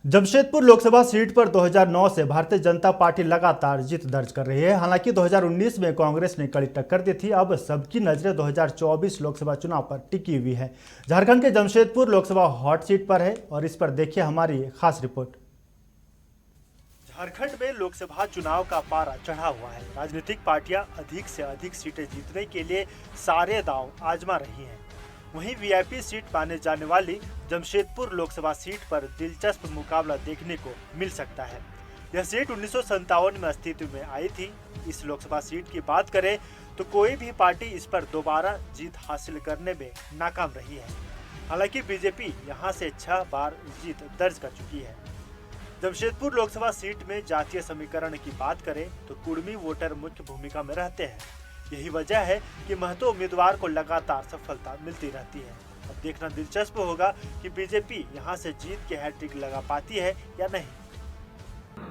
Jamshedpur Lok Sabha seat पर 2009 से Bharatiya Janata party लगातार जीत दर्ज कर रही है। हालांकि 2019 में कांग्रेस ने कड़ी टक्कर दी थी। अब सबकी नजरें 2024 लोकसभा चुनाव पर टिकी हुई है। झारखंड के जमशेदपुर लोकसभा हॉट सीट पर है और इस पर देखिए हमारी खास रिपोर्ट। झारखंड में लोकसभा चुनाव का पारा चढ़ा हुआ है। राजनीतिक पार्टियां अधिक से अधिक सीटें जीतने के लिए सारे दांव आजमा रही हैं। वहीं वीआईपी सीट माने जाने वाली जमशेदपुर लोकसभा सीट पर दिलचस्प मुकाबला देखने को मिल सकता है। यह सीट 1957 में अस्तित्व में आई थी। इस लोकसभा सीट की बात करें तो कोई भी पार्टी इस पर दोबारा जीत हासिल करने में नाकाम रही है। हालांकि बीजेपी यहां से 6 बार जीत दर्ज कर चुकी है। जमशेदपुर लोकसभा सीट में जातीय समीकरण की बात करें तो कुर्मी वोटर मुख्य भूमिका में रहते हैं। यही वजह है कि महतो उम्मीदवार को लगातार सफलता मिलती रहती है। अब देखना दिलचस्प होगा कि बीजेपी यहां से जीत के हैट्रिक लगा पाती है या नहीं।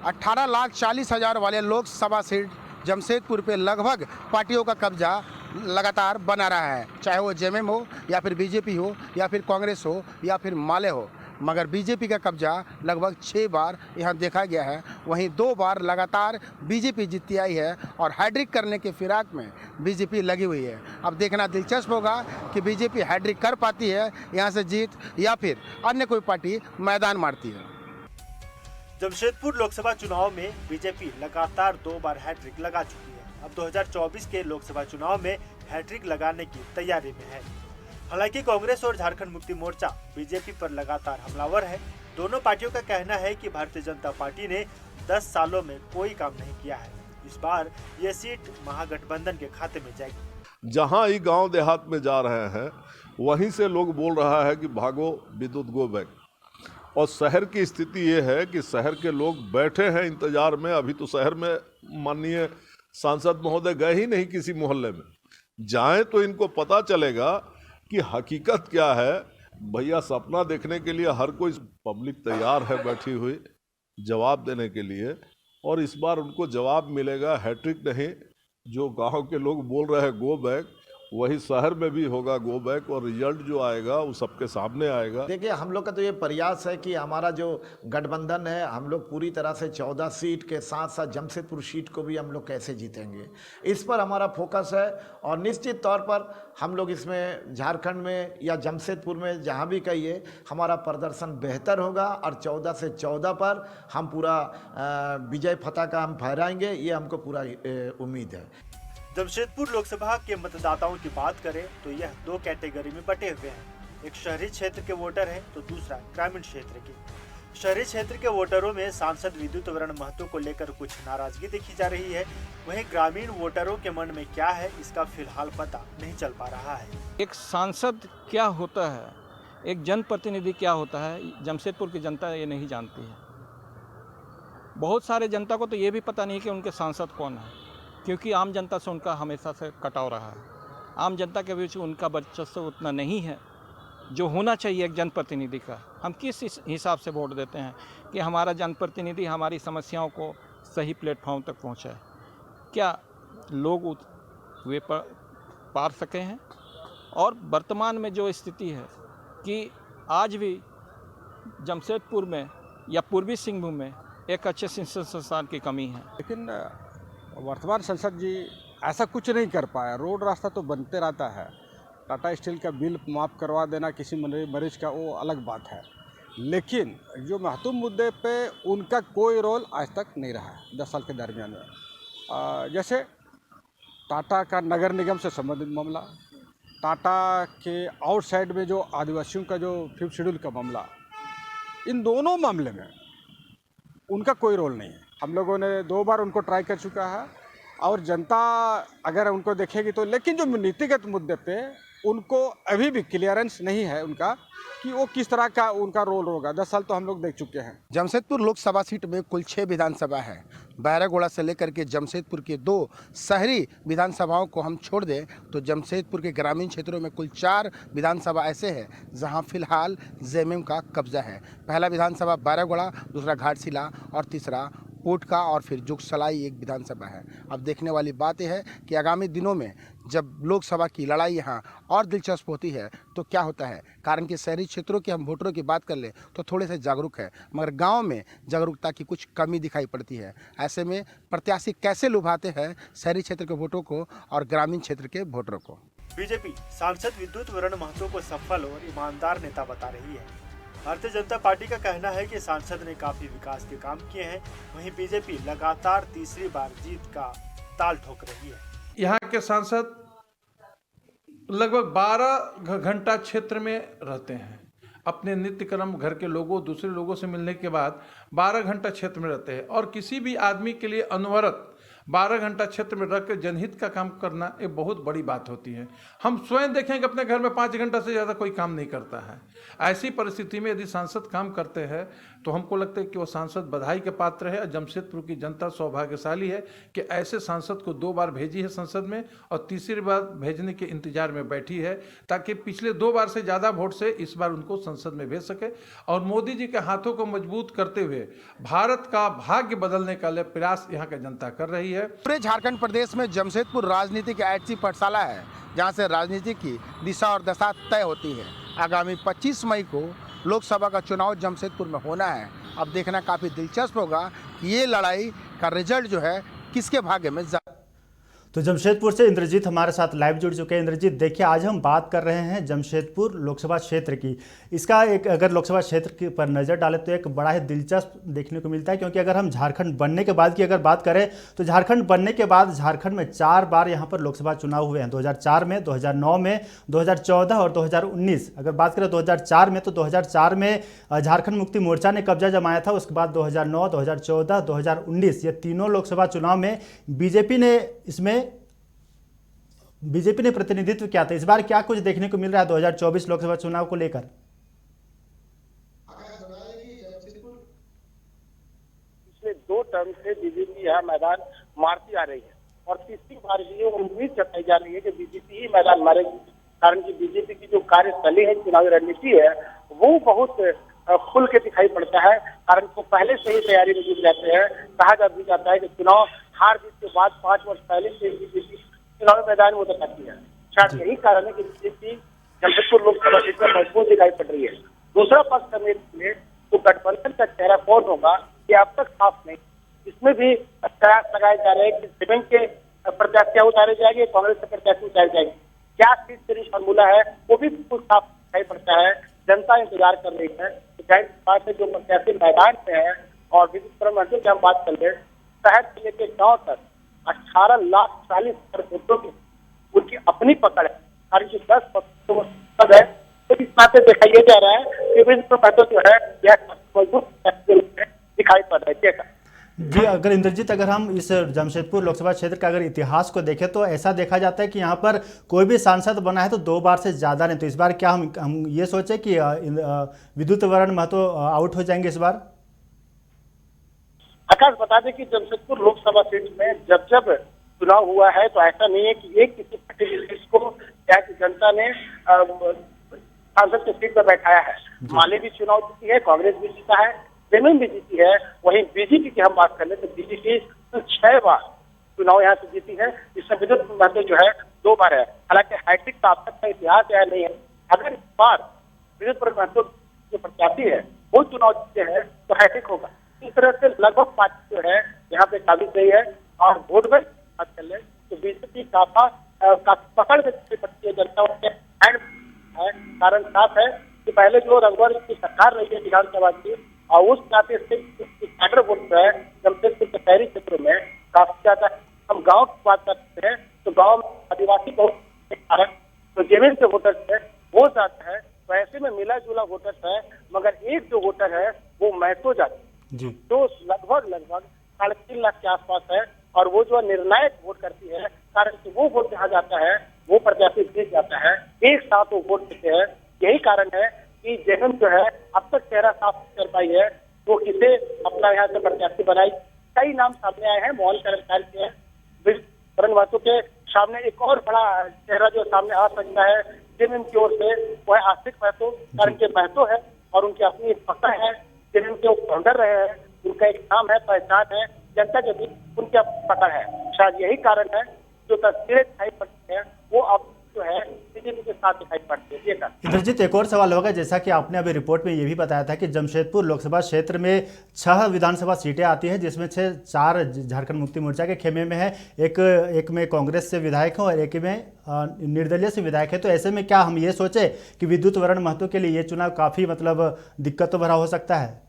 18,40,000 वाले लोकसभा सीट जमशेदपुर पे लगभग पार्टियों का कब्जा लगातार बना रहा है, चाहे वो जेएमएम हो या फिर बीजेपी हो या फिर कांग्रेस हो या फिर माले हो। मगर बीजेपी का कब्जा लगभग 6 बार यहाँ देखा गया है। वहीं 2 बार लगातार बीजेपी जीतती आई है और हैट्रिक करने के फिराक में बीजेपी लगी हुई है। अब देखना दिलचस्प होगा कि बीजेपी हैट्रिक कर पाती है यहाँ से जीत या फिर अन्य कोई पार्टी मैदान मारती है। जमशेदपुर लोकसभा चुनाव में बीजेपी लगातार 2 बार हैट्रिक लगा चुकी है। अब 2024 के लोकसभा चुनाव में हैट्रिक लगाने की तैयारी में है। हालांकि कांग्रेस और झारखंड मुक्ति मोर्चा बीजेपी पर लगातार हमलावर है। दोनों पार्टियों का कहना है कि भारतीय जनता पार्टी ने 10 सालों में कोई काम नहीं किया है। इस बार ये सीट महागठबंधन के खाते में जाएगी। जहां ही गांव देहात में जा रहे हैं वहीं से लोग बोल रहा है कि भागो विद्युत गो बैक। और शहर की स्थिति ये है कि शहर के लोग बैठे हैं इंतजार में। अभी तो शहर में माननीय सांसद महोदय गए ही नहीं किसी मोहल्ले में। जाएं तो इनको पता चलेगा कि हकीकत क्या है। भैया सपना देखने के लिए हर कोई पब्लिक तैयार है बैठी हुई जवाब देने के लिए, और इस बार उनको जवाब मिलेगा हैट्रिक नहीं। जो गांव के लोग बोल रहे हैं गो बैक, वही शहर में भी होगा गो बैक और रिजल्ट जो आएगा वो सबके सामने आएगा। देखिए, हम लोग का तो ये प्रयास है कि हमारा जो गठबंधन है, हम लोग पूरी तरह से 14 सीट के साथ साथ जमशेदपुर सीट को भी हम लोग कैसे जीतेंगे, इस पर हमारा फोकस है। और निश्चित तौर पर हम लोग इसमें झारखंड में या जमशेदपुर में जहाँ भी कहिए हमारा प्रदर्शन बेहतर होगा और 14 से 14 पर हम पूरा विजय फतह का हम फहराएंगे, ये हमको पूरा उम्मीद है। जमशेदपुर लोकसभा के मतदाताओं की बात करें तो यह 2 कैटेगरी में बटे हुए हैं। एक शहरी क्षेत्र के वोटर हैं तो दूसरा ग्रामीण क्षेत्र के। शहरी क्षेत्र के वोटरों में सांसद विद्युत वरण महतो को लेकर कुछ नाराजगी देखी जा रही है। वहीं ग्रामीण वोटरों के मन में क्या है इसका फिलहाल पता नहीं चल पा रहा है। एक सांसद क्या होता है, एक जनप्रतिनिधि क्या होता है, जमशेदपुर की जनता ये नहीं जानती है। बहुत सारे जनता को तो ये भी पता नहीं कि उनके सांसद कौन है, क्योंकि आम जनता से उनका हमेशा से कटाव रहा है। आम जनता के बीच उनका वर्चस्व उतना नहीं है जो होना चाहिए एक जनप्रतिनिधि का। हम किस हिसाब से वोट देते हैं कि हमारा जनप्रतिनिधि हमारी समस्याओं को सही प्लेटफॉर्म तक पहुंचाए। क्या लोग वे पार सके हैं? और वर्तमान में जो स्थिति है कि आज भी जमशेदपुर में या पूर्वी सिंहभूम में एक अच्छे शिक्षण संस्थान की कमी है। लेकिन वर्तमान संसद जी ऐसा कुछ नहीं कर पाया। रोड रास्ता तो बनते रहता है। टाटा स्टील का बिल माफ़ करवा देना किसी मरीज का वो अलग बात है, लेकिन जो महत्वपूर्ण मुद्दे पे उनका कोई रोल आज तक नहीं रहा है 10 साल के दरमियान में। जैसे टाटा का नगर निगम से संबंधित मामला, टाटा के आउटसाइड में जो आदिवासियों का जो 5th शेड्यूल का मामला, इन दोनों मामले में उनका कोई रोल नहीं है। हम लोगों ने 2 बार उनको ट्राई कर चुका है और जनता अगर उनको देखेगी तो, लेकिन जो नीतिगत मुद्दे पे उनको अभी भी क्लियरेंस नहीं है उनका कि वो किस तरह का उनका रोल होगा। 10 साल तो हम लोग देख चुके हैं। जमशेदपुर लोकसभा सीट में कुल 6 विधानसभा है। बैरागोड़ा से लेकर के जमशेदपुर के 2 शहरी विधानसभाओं को हम छोड़ दें तो जमशेदपुर के ग्रामीण क्षेत्रों में कुल 4 विधानसभा ऐसे हैं जहां फिलहाल जेएमएम का कब्जा है। पहला विधानसभा बैरागोड़ा, दूसरा घाटशिला और तीसरा पोटका और फिर जुगसलाई एक विधानसभा है। अब देखने वाली बात यह है कि आगामी दिनों में जब लोकसभा की लड़ाई यहाँ और दिलचस्प होती है तो क्या होता है, कारण कि शहरी क्षेत्रों के हम वोटरों की बात कर लें तो थोड़े से जागरूक है, मगर गांव में जागरूकता की कुछ कमी दिखाई पड़ती है। ऐसे में प्रत्याशी कैसे लुभाते हैं शहरी क्षेत्र के वोटरों को और ग्रामीण क्षेत्र के वोटरों को। बीजेपी सांसद विद्युत वरण महतो को सफल और ईमानदार नेता बता रही है। भारतीय जनता पार्टी का कहना है कि सांसद ने काफी विकास के काम किए हैं। वहीं बीजेपी लगातार तीसरी बार जीत का ताल ठोक रही है। यहाँ के सांसद लगभग 12 घंटा क्षेत्र में रहते हैं। अपने नित्य कर्म, घर के लोगों, दूसरे लोगों से मिलने के बाद 12 घंटा क्षेत्र में रहते हैं और किसी भी आदमी के लिए अनवरत 12 घंटा क्षेत्र में रखकर जनहित का काम करना एक बहुत बड़ी बात होती है। हम स्वयं देखें कि अपने घर में 5 घंटा से ज़्यादा कोई काम नहीं करता है। ऐसी परिस्थिति में यदि सांसद काम करते हैं तो हमको लगता है कि वो सांसद बधाई के पात्र है। जमशेदपुर की जनता सौभाग्यशाली है कि ऐसे सांसद को 2 बार भेजी है संसद में और तीसरी बार भेजने के इंतजार में बैठी है, ताकि पिछले 2 बार से ज़्यादा वोट से इस बार उनको संसद में भेज सके और मोदी जी के हाथों को मजबूत करते हुए भारत का भाग्य बदलने का प्रयास यहाँ की जनता कर रही है। पूरे झारखंड प्रदेश में जमशेदपुर राजनीति की ऐसी पाठशाला है जहां से राजनीति की दिशा और दशा तय होती है। आगामी 25 मई को लोकसभा का चुनाव जमशेदपुर में होना है। अब देखना काफ़ी दिलचस्प होगा कि ये लड़ाई का रिजल्ट जो है किसके भाग्य में। तो जमशेदपुर से इंद्रजीत हमारे साथ लाइव जुड़ चुके हैं। इंद्रजीत, देखिए आज हम बात कर रहे हैं जमशेदपुर लोकसभा क्षेत्र की। इसका एक अगर लोकसभा क्षेत्र पर नज़र डालें तो एक बड़ा ही दिलचस्प देखने को मिलता है, क्योंकि अगर हम झारखंड बनने के बाद की अगर बात करें तो झारखंड बनने के बाद झारखंड में 4 बार यहाँ पर लोकसभा चुनाव हुए हैं। 2004 में, 2009 में, 2014 और 2019। अगर बात करें 2004 में तो 2004 में झारखंड मुक्ति मोर्चा ने कब्जा जमाया था। उसके बाद 2009, 2014, 2019 ये तीनों लोकसभा चुनाव में बीजेपी ने प्रतिनिधित्व किया था। इस बार क्या कुछ देखने को मिल रहा है 2024 लोकसभा चुनाव को लेकर? पिछले 2 टर्म से बीजेपी यह मैदान मारती आ रही है और तीसरी बार भी उम्मीद जताई जा रही है कि बीजेपी ही मैदान मारेगी। कारण कि बीजेपी की जो कार्यशैली है, चुनावी रणनीति है, वो बहुत खुल के दिखाई पड़ता है। कारण वो पहले से ही तैयारी में जुट जाते हैं। कहा भी जाता है कि चुनाव हार जीत के बाद 5 वर्ष पहले से बीजेपी चुनावी मैदान में उतर जाती है। शायद यही कारण है कि बीजेपी जमशेदपुर लोकसभा सीट में मजबूत दिखाई पड़ रही है। दूसरा पक्ष में तो गठबंधन का चेहरा कौन होगा ये अब तक साफ नहीं। इसमें भी प्रयास लगाए जा रहे हैं कि जेएमएम के प्रत्याशी उतारे जाएंगे, कांग्रेस के प्रत्याशी उतारे जाएंगे। क्या सीट से फॉर्मूला है वो भी कुछ साफ दिखाई पड़ता है। जनता इंतजार कर रही है। जाहिर बात है जो प्रत्याशी मैदान में है और विद्युत की हम बात कर ले, शहर से लेकर गाँव तक 18,40,000 वोटों की उनकी अपनी पकड़ है। और जो 10% पद है तो इस बात से देखा यह जा रहा है कि विद्युत जो है यह मजबूत दिखाई पड़ रहा है। जी, अगर इंद्रजीत, अगर हम इस जमशेदपुर लोकसभा क्षेत्र का अगर इतिहास को देखें तो ऐसा देखा जाता है कि यहाँ पर कोई भी सांसद बना है तो 2 बार से ज़्यादा नहीं। तो इस बार क्या हम ये सोचे कि विद्युत वरण महतो आउट हो जाएंगे इस बार? आकाश, बता दें कि जमशेदपुर लोकसभा सीट में जब जब चुनाव हुआ है तो ऐसा नहीं है कि एक किसी पार्टी को यहाँ की जनता ने सांसद की सीट पर बैठाया है। माले भी चुनाव जीती है, कांग्रेस भी जीता है, जेएमएम भी जीती है। वहीं बीजेपी की हम बात कर ले तो बीजेपी 6 बार चुनाव यहाँ से जीती है, जिसमें विद्युत महतो जो है 2 बार है। हालांकि हैट्रिक का अब तक का इतिहास यह नहीं है। अगर इस बार विद्युत महतो जो प्रत्याशी है वो चुनाव जीते हैं तो हैट्रिक होगा। इस तरह से लगभग पार्टी जो है यहाँ पे काबिज नहीं है। और वोट बैंक बात कर ले तो बीजेपी काफी पकड़ में पड़ती है जनता के हैंड है। कारण साफ है कि पहले जो रघुवर की सरकार रही है विधानसभा की और उस नाते से कैडर वोट जो है जमशेदपुर के शहरी क्षेत्रों में काफी ज्यादा। हम गाँव की बात करते हैं तो गाँव में आदिवासी बहुत कारण तो जेएमएम के वोटर्स है वो ज्यादा है। तो ऐसे में मिला जुला वोटर्स है, मगर एक जो वोटर है वो महतो जाति जी तो लगभग 3.5 लाख के आसपास है। और वो जो निर्णायक वोट करती है, कारण कि वो वोट जहाँ जाता है वो प्रत्याशी जीत जाता है, एक साथ वो वोट देते हैं। यही कारण है कि जेएमएम जो है अब तक चेहरा साफ कर पाई है वो किसे अपना यहाँ से प्रत्याशी बनाई। कई नाम सामने आए हैं, मोहन कर्मचारी के वरण महतो के सामने एक और बड़ा चेहरा जो सामने आ सकता है जेएमएम की ओर से वो है आशिक महतो। कारण के महतो है और उनकी अपनी एक पकड़ है। जेएमएम के फाउंडर रहे हैं, उनका एक नाम है, पहचान है, जनता के बीच उनकी पकड़ है। शायद यही कारण है जो तस्वीरें दिखाई पड़ती है वो अब जो है बीजेपी के साथ दिखाई पड़ती है। इंद्रजीत, एक और सवाल होगा, जैसा कि आपने अभी रिपोर्ट में ये भी बताया था कि जमशेदपुर लोकसभा क्षेत्र में 6 विधानसभा सीटें आती हैं, जिसमें 4 झारखंड मुक्ति मोर्चा के खेमे में है, एक में कांग्रेस से विधायक है और एक में निर्दलीय से विधायक है। तो ऐसे में क्या हम ये सोचे कि विद्युत वर्ण महतो के लिए ये चुनाव काफी मतलब दिक्कत तो भरा हो सकता है?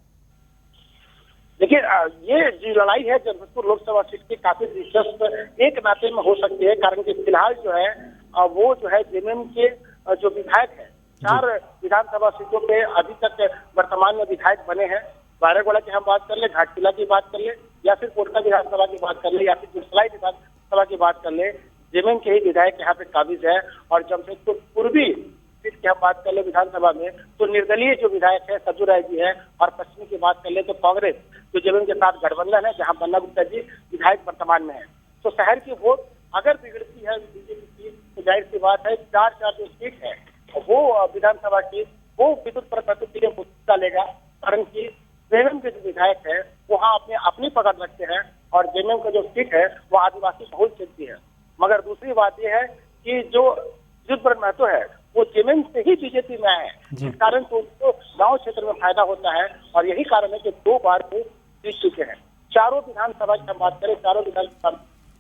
देखिए, ये जो लड़ाई है जमशेदपुर लोकसभा सीट की काफी दिलचस्प एक नाते में हो सकती है, कारण कि फिलहाल जो है वो जो है जेएमएम के जो विधायक है 4 विधानसभा सीटों पे अभी तक वर्तमान में विधायक बने हैं। बारागोड़ा की हम बात कर ले, घाटशिला की बात कर ले, या फिर कोटका विधानसभा की बात कर ले, या फिर गुरसलाई विधानसभा की बात कर ले, जेएमएम के ही विधायक यहाँ पे काबिज है। और जमशेदपुर पूर्वी सीट की हम बात कर ले विधानसभा में, तो निर्दलीय जो विधायक है सज्जू राय जी है, और पश्चिमी की बात कर ले तो कांग्रेस जो जेएमएम के साथ गठबंधन है, जहाँ बन्ना गुप्ता जी विधायक वर्तमान में है। तो शहर की वोट अगर बिगड़ती है बीजेपी की, तो जाहिर सी बात है 4 जो सीट है वो विधानसभा की वो विद्युत प्रकल्प के लिए मुद्दा लेगा, कारण की जेएमएम के जो विधायक है वहाँ अपनी पकड़ रखते हैं, और जेएमएम का जो सीट है वो आदिवासी बहुल सीट भी है। मगर दूसरी बात यह है कि जो विद्युत वर्ण महतो है वो जेएमएम से ही बीजेपी में आए हैं, इस कारण तो उनको गाँव क्षेत्र में फायदा होता है, और यही कारण है कि 2 बार वो जीत चुके हैं। 4 विधानसभा की हम बात करें, 4 विधानसभा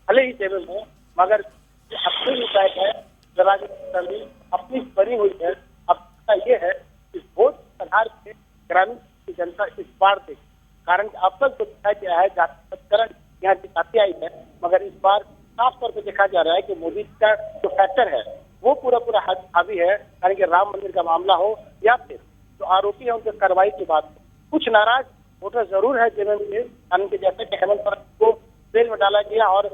भले ही जेएमएम हो, मगर अपनी विधायक है जराजी अपनी बनी हुई है। अब ये है कि वोट आधार से ग्रामीण की जनता इस बार देगी, कारण अब तक जो दिखाई दिया है जातिकरण यहाँ दिखाती आई है, मगर इस बार साफ तौर पर देखा जा रहा है कि मोदी का जो फैक्टर है वो पूरा हावी है, यानी कि राम मंदिर का मामला हो या फिर जो आरोपी है उनके कार्रवाई की बात हो। कुछ नाराज वोटर जरूर है जेएमएम के, यानी कि जैसे कि हेमंत सोरेन को जेल में डाला गया और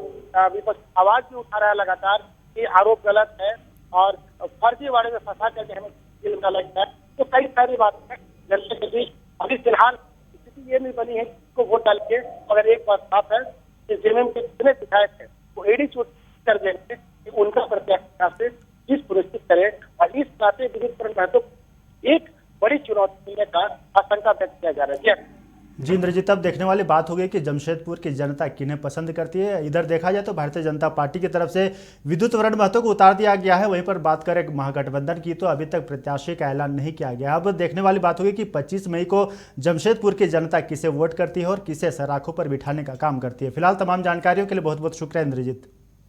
विपक्ष आवाज भी उठा रहा है लगातार कि आरोप गलत है और फर्जीवाड़े में फंसा करके हमें जेल में डाला गया है। तो कई सारी बातें जनता के बीच अभी फिलहाल स्थिति ये नहीं बनी है को वोट डाल के, मगर एक बात साफ है कि जेएमएम के जितने विधायक है वो एडी चोट कर देंगे कि उनका प्रत्याशी से जीत सुनिश्चित करे, और इस नाते विद्युत वर्ण महतो एक बड़ी चुनौती मिलने का आशंका व्यक्त किया जा रहा है। जी इंद्रजीत, अब देखने वाली बात हो गई कि जमशेदपुर की जनता किन्हें पसंद करती है। इधर देखा जाए तो भारतीय जनता पार्टी की तरफ से विद्युत वर्ण महतो को उतार दिया गया है, वहीं पर बात करें महागठबंधन की तो अभी तक प्रत्याशी का ऐलान नहीं किया गया। अब देखने वाली बात होगी कि 25 मई को जमशेदपुर की जनता किसे वोट करती है और किसे सराखों पर बिठाने का काम करती है। फिलहाल तमाम जानकारियों के लिए बहुत बहुत शुक्रिया इंद्रजीत।